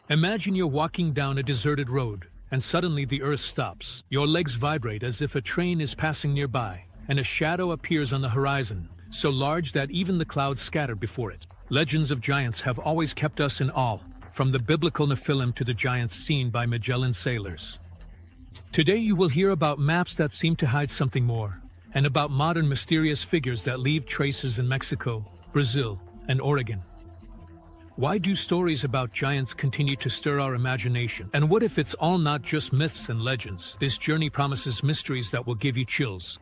Imagine you're walking down a deserted road, and suddenly the earth stops. Your legs vibrate as if a train is passing nearby, and a shadow appears on the horizon, so large that even the clouds scatter before it. Legends of giants have always kept us in awe, from the biblical Nephilim to the giants seen by Magellan sailors. Today you will hear about maps that seem to hide something more, and about modern mysterious figures that leave traces in Mexico, Brazil, and Oregon. Why do stories about giants continue to stir our imagination? And what if it's all not just myths and legends? This journey promises mysteries that will give you chills.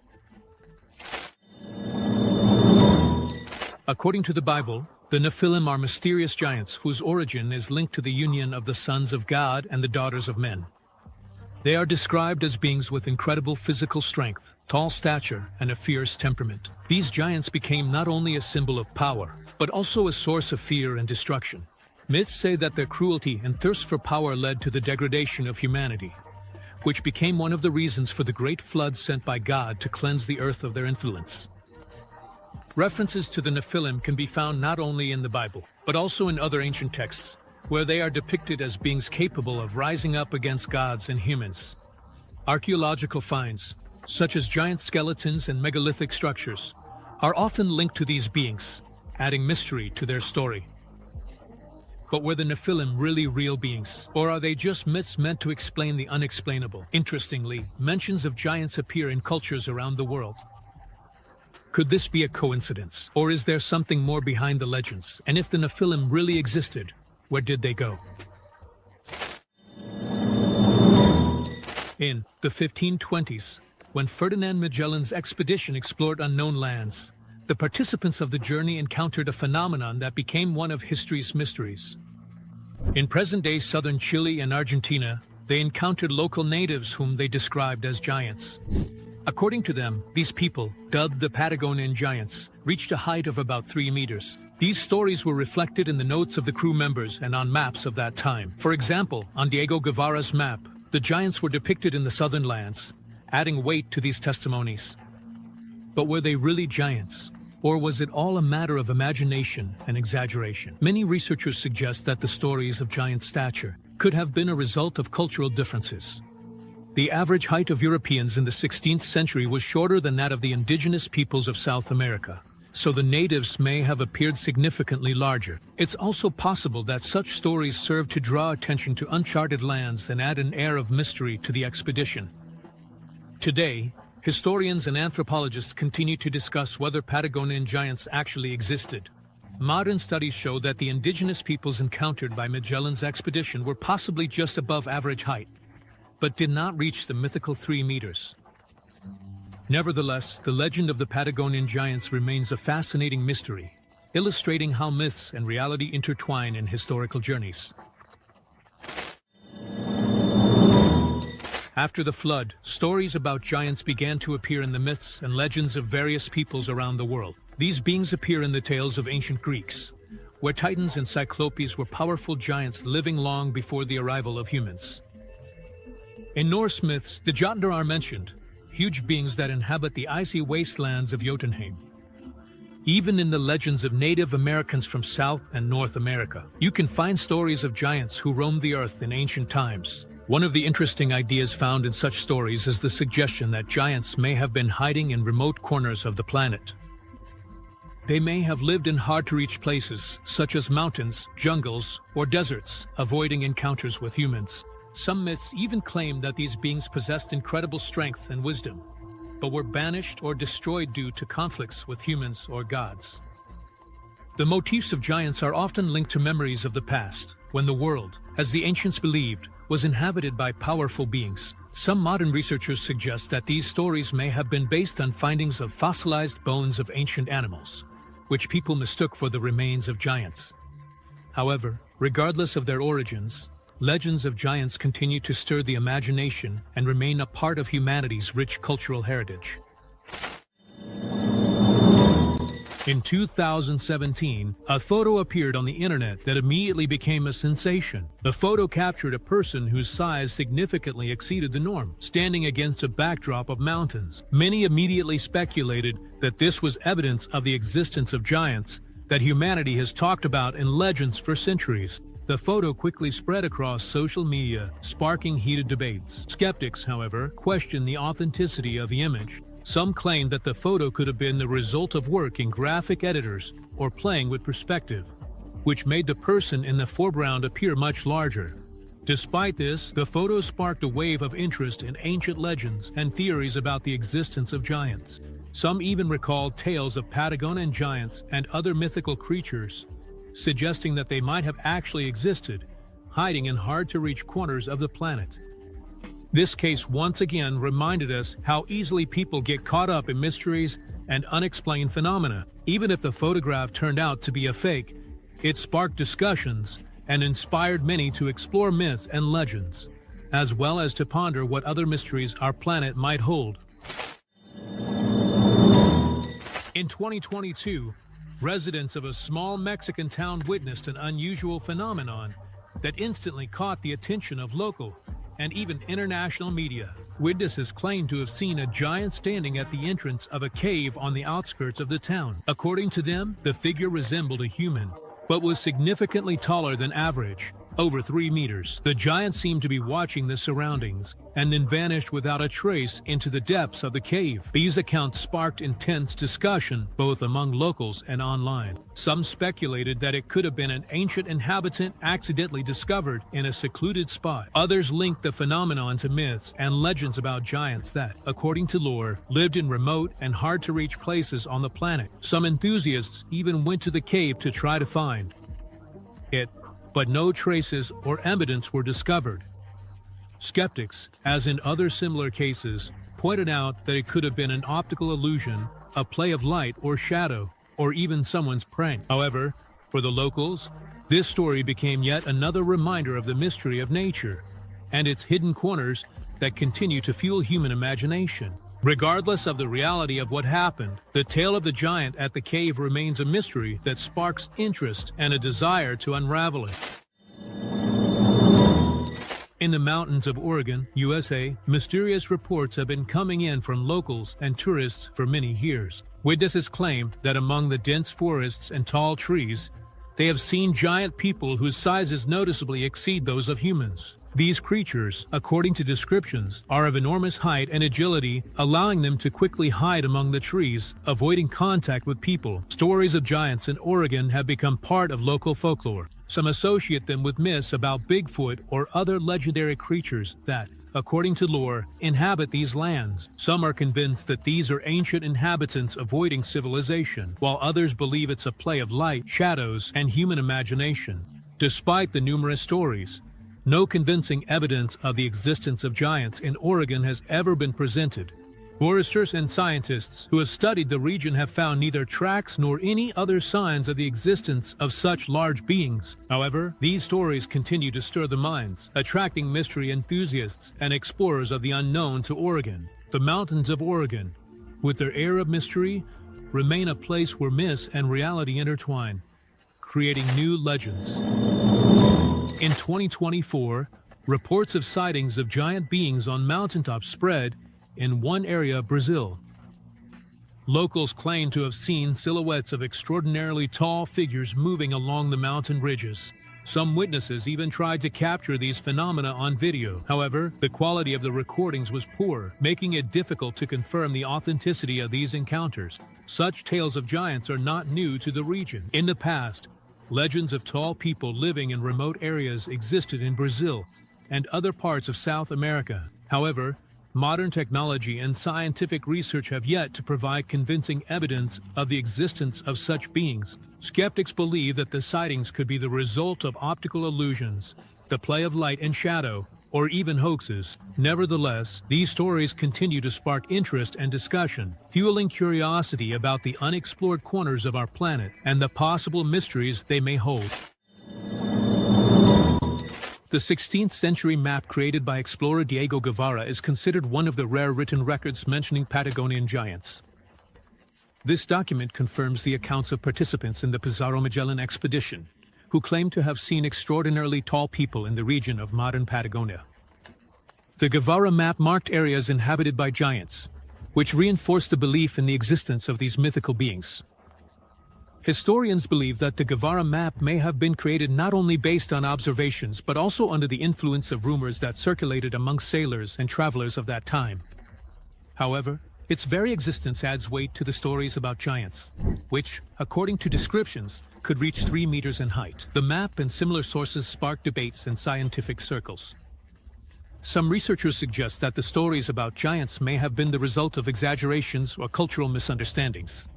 According to the Bible, the Nephilim are mysterious giants whose origin is linked to the union of the sons of God and the daughters of men. They are described as beings with incredible physical strength, tall stature, and a fierce temperament. These giants became not only a symbol of power, but also a source of fear and destruction. Myths say that their cruelty and thirst for power led to the degradation of humanity, which became one of the reasons for the great flood sent by God to cleanse the earth of their influence. References to the Nephilim can be found not only in the Bible, but also in other ancient texts, where they are depicted as beings capable of rising up against gods and humans. Archaeological finds, such as giant skeletons and megalithic structures, are often linked to these beings, adding mystery to their story. But were the Nephilim really real beings, or are they just myths meant to explain the unexplainable? Interestingly, mentions of giants appear in cultures around the world. Could this be a coincidence, or is there something more behind the legends? And if the Nephilim really existed, where did they go? In the 1520s, when Ferdinand Magellan's expedition explored unknown lands, the participants of the journey encountered a phenomenon that became one of history's mysteries. In present-day southern Chile and Argentina, they encountered local natives whom they described as giants. According to them, these people, dubbed the Patagonian giants, reached a height of about 3 meters. These stories were reflected in the notes of the crew members and on maps of that time. For example, on Diego Guevara's map, the giants were depicted in the southern lands, adding weight to these testimonies. But were they really giants? Or was it all a matter of imagination and exaggeration? Many researchers suggest that the stories of giant stature could have been a result of cultural differences. The average height of Europeans in the 16th century was shorter than that of the indigenous peoples of South America, so the natives may have appeared significantly larger. It's also possible that such stories served to draw attention to uncharted lands and add an air of mystery to the expedition. Today, historians and anthropologists continue to discuss whether Patagonian giants actually existed. Modern studies show that the indigenous peoples encountered by Magellan's expedition were possibly just above average height, but did not reach the mythical 3 meters. Nevertheless, the legend of the Patagonian giants remains a fascinating mystery, illustrating how myths and reality intertwine in historical journeys. After the flood, stories about giants began to appear in the myths and legends of various peoples around the world. These beings appear in the tales of ancient Greeks, where titans and cyclopes were powerful giants living long before the arrival of humans. In Norse myths, the Jotnar are mentioned, huge beings that inhabit the icy wastelands of Jotunheim. Even in the legends of Native Americans from South and North America, you can find stories of giants who roamed the earth in ancient times. One of the interesting ideas found in such stories is the suggestion that giants may have been hiding in remote corners of the planet. They may have lived in hard-to-reach places, such as mountains, jungles, or deserts, avoiding encounters with humans. Some myths even claim that these beings possessed incredible strength and wisdom, but were banished or destroyed due to conflicts with humans or gods. The motifs of giants are often linked to memories of the past, when the world, as the ancients believed, was inhabited by powerful beings. Some modern researchers suggest that these stories may have been based on findings of fossilized bones of ancient animals, which people mistook for the remains of giants. However, regardless of their origins, legends of giants continue to stir the imagination and remain a part of humanity's rich cultural heritage. In 2017, a photo appeared on the internet that immediately became a sensation. The photo captured a person whose size significantly exceeded the norm, standing against a backdrop of mountains. Many immediately speculated that this was evidence of the existence of giants that humanity has talked about in legends for centuries. The photo quickly spread across social media, sparking heated debates. Skeptics, however, question the authenticity of the image. Some claim that the photo could have been the result of work in graphic editors or playing with perspective, which made the person in the foreground appear much larger. Despite this, the photo sparked a wave of interest in ancient legends and theories about the existence of giants. Some even recalled tales of Patagonian giants and other mythical creatures, suggesting that they might have actually existed, hiding in hard-to-reach corners of the planet. This case once again reminded us how easily people get caught up in mysteries and unexplained phenomena. Even if the photograph turned out to be a fake, it sparked discussions and inspired many to explore myths and legends, as well as to ponder what other mysteries our planet might hold. In 2022, residents of a small Mexican town witnessed an unusual phenomenon that instantly caught the attention of local and even international media. Witnesses claimed to have seen a giant standing at the entrance of a cave on the outskirts of the town. According to them, the figure resembled a human, but was significantly taller than average, over 3 meters. The giant seemed to be watching the surroundings, and then vanished without a trace into the depths of the cave. These accounts sparked intense discussion, both among locals and online. Some speculated that it could have been an ancient inhabitant accidentally discovered in a secluded spot. Others linked the phenomenon to myths and legends about giants that, according to lore, lived in remote and hard-to-reach places on the planet. Some enthusiasts even went to the cave to try to find it, but no traces or evidence were discovered. Skeptics, as in other similar cases, pointed out that it could have been an optical illusion, a play of light or shadow, or even someone's prank. However, for the locals, this story became yet another reminder of the mystery of nature and its hidden corners that continue to fuel human imagination. Regardless of the reality of what happened, the tale of the giant at the cave remains a mystery that sparks interest and a desire to unravel it. In the mountains of Oregon, USA, mysterious reports have been coming in from locals and tourists for many years. Witnesses claim that among the dense forests and tall trees, they have seen giant people whose sizes noticeably exceed those of humans. These creatures, according to descriptions, are of enormous height and agility, allowing them to quickly hide among the trees, avoiding contact with people. Stories of giants in Oregon have become part of local folklore. Some associate them with myths about Bigfoot or other legendary creatures that, according to lore, inhabit these lands. Some are convinced that these are ancient inhabitants avoiding civilization, while others believe it's a play of light, shadows, and human imagination. Despite the numerous stories, no convincing evidence of the existence of giants in Oregon has ever been presented. Foresters and scientists who have studied the region have found neither tracks nor any other signs of the existence of such large beings. However, these stories continue to stir the minds, attracting mystery enthusiasts and explorers of the unknown to Oregon. The mountains of Oregon, with their air of mystery, remain a place where myths and reality intertwine, creating new legends. In 2024, reports of sightings of giant beings on mountaintops spread in one area of Brazil. Locals claim to have seen silhouettes of extraordinarily tall figures moving along the mountain ridges. Some witnesses even tried to capture these phenomena on video. However, the quality of the recordings was poor, making it difficult to confirm the authenticity of these encounters. Such tales of giants are not new to the region. In the past, legends of tall people living in remote areas existed in Brazil and other parts of South America. However, modern technology and scientific research have yet to provide convincing evidence of the existence of such beings. Skeptics believe that the sightings could be the result of optical illusions, the play of light and shadow, or even hoaxes. Nevertheless, these stories continue to spark interest and discussion, fueling curiosity about the unexplored corners of our planet and the possible mysteries they may hold. The 16th century map created by explorer Diego Guevara is considered one of the rare written records mentioning Patagonian giants. This document confirms the accounts of participants in the Pizarro-Magellan expedition, who claimed to have seen extraordinarily tall people in the region of modern Patagonia. The Guevara map marked areas inhabited by giants, which reinforced the belief in the existence of these mythical beings. Historians believe that the Guevara map may have been created not only based on observations but also under the influence of rumors that circulated among sailors and travelers of that time. However, its very existence adds weight to the stories about giants, which, according to descriptions, could reach 3 meters in height. The map and similar sources spark debates in scientific circles. Some researchers suggest that the stories about giants may have been the result of exaggerations or cultural misunderstandings.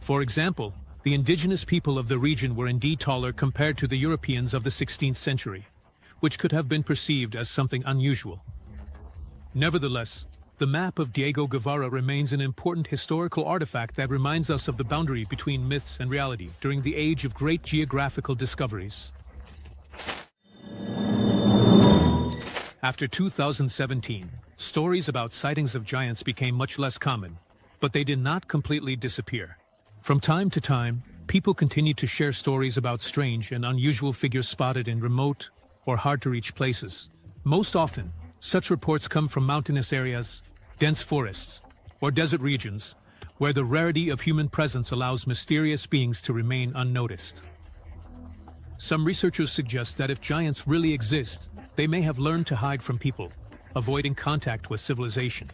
For example, the indigenous people of the region were indeed taller compared to the Europeans of the 16th century, which could have been perceived as something unusual. Nevertheless, the map of Diego Guevara remains an important historical artifact that reminds us of the boundary between myths and reality during the age of great geographical discoveries. After 2017, stories about sightings of giants became much less common, but they did not completely disappear. From time to time, people continue to share stories about strange and unusual figures spotted in remote or hard-to-reach places. Most often, such reports come from mountainous areas, dense forests, or desert regions, where the rarity of human presence allows mysterious beings to remain unnoticed. Some researchers suggest that if giants really exist, they may have learned to hide from people, avoiding contact with civilization.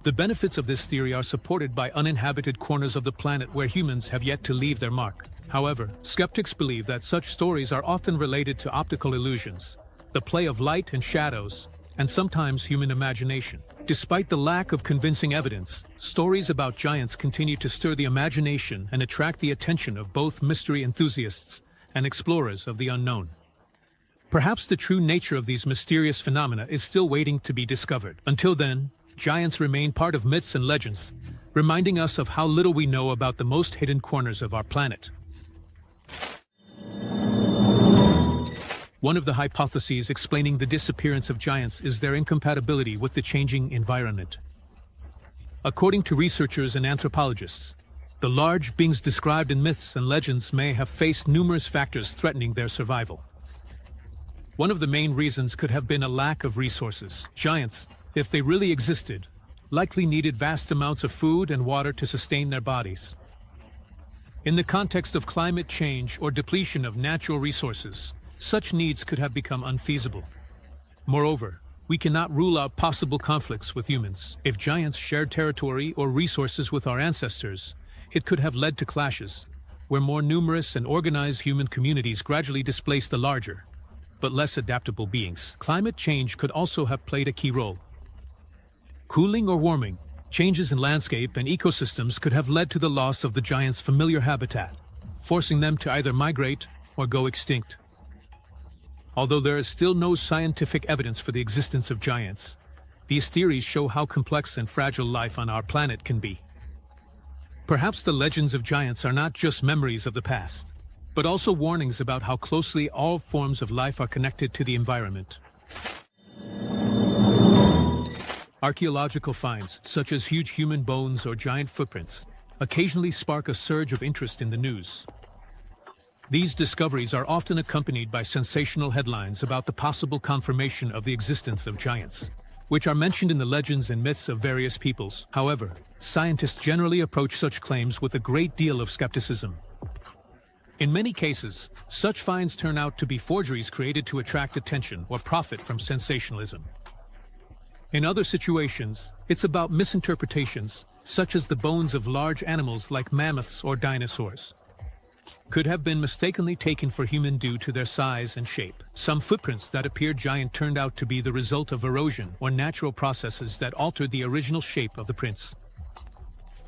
The benefits of this theory are supported by uninhabited corners of the planet where humans have yet to leave their mark. However, skeptics believe that such stories are often related to optical illusions, the play of light and shadows, and sometimes human imagination. Despite the lack of convincing evidence, stories about giants continue to stir the imagination and attract the attention of both mystery enthusiasts and explorers of the unknown. Perhaps the true nature of these mysterious phenomena is still waiting to be discovered. Until then, giants remain part of myths and legends, reminding us of how little we know about the most hidden corners of our planet. One of the hypotheses explaining the disappearance of giants is their incompatibility with the changing environment. According to researchers and anthropologists, the large beings described in myths and legends may have faced numerous factors threatening their survival. One of the main reasons could have been a lack of resources. Giants, if they really existed, likely needed vast amounts of food and water to sustain their bodies. In the context of climate change or depletion of natural resources, such needs could have become unfeasible. Moreover, we cannot rule out possible conflicts with humans. If giants shared territory or resources with our ancestors, it could have led to clashes, where more numerous and organized human communities gradually displaced the larger, but less adaptable beings. Climate change could also have played a key role. Cooling or warming, changes in landscape and ecosystems could have led to the loss of the giants' familiar habitat, forcing them to either migrate or go extinct. Although there is still no scientific evidence for the existence of giants, these theories show how complex and fragile life on our planet can be. Perhaps the legends of giants are not just memories of the past, but also warnings about how closely all forms of life are connected to the environment. Archaeological finds, such as huge human bones or giant footprints, occasionally spark a surge of interest in the news. These discoveries are often accompanied by sensational headlines about the possible confirmation of the existence of giants, which are mentioned in the legends and myths of various peoples. However, scientists generally approach such claims with a great deal of skepticism. In many cases, such finds turn out to be forgeries created to attract attention or profit from sensationalism. In other situations, it's about misinterpretations, such as the bones of large animals like mammoths or dinosaurs could have been mistakenly taken for human due to their size and shape. Some footprints that appeared giant turned out to be the result of erosion or natural processes that altered the original shape of the prints.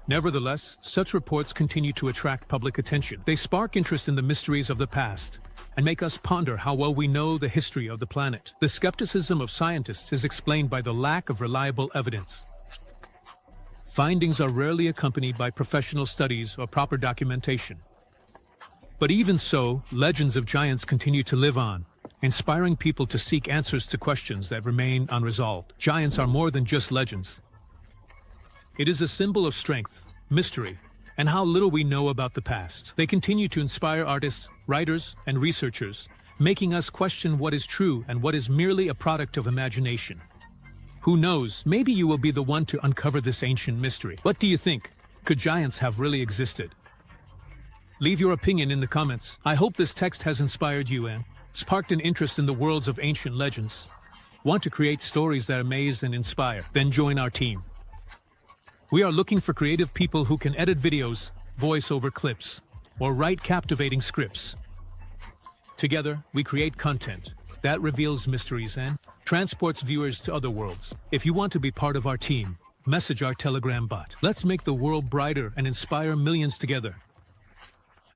Nevertheless, such reports continue to attract public attention. They spark interest in the mysteries of the past and make us ponder how well we know the history of the planet. The skepticism of scientists is explained by the lack of reliable evidence. Findings are rarely accompanied by professional studies or proper documentation. But even so, legends of giants continue to live on, inspiring people to seek answers to questions that remain unresolved. Giants are more than just legends. It is a symbol of strength, mystery, and how little we know about the past. They continue to inspire artists, writers, and researchers, making us question what is true and what is merely a product of imagination. Who knows, maybe you will be the one to uncover this ancient mystery. What do you think? Could giants have really existed? Leave your opinion in the comments. I hope this text has inspired you and sparked an interest in the worlds of ancient legends. Want to create stories that amaze and inspire? Then join our team. We are looking for creative people who can edit videos, voice over clips, or write captivating scripts. Together, we create content that reveals mysteries and transports viewers to other worlds. If you want to be part of our team, message our Telegram bot. Let's make the world brighter and inspire millions together.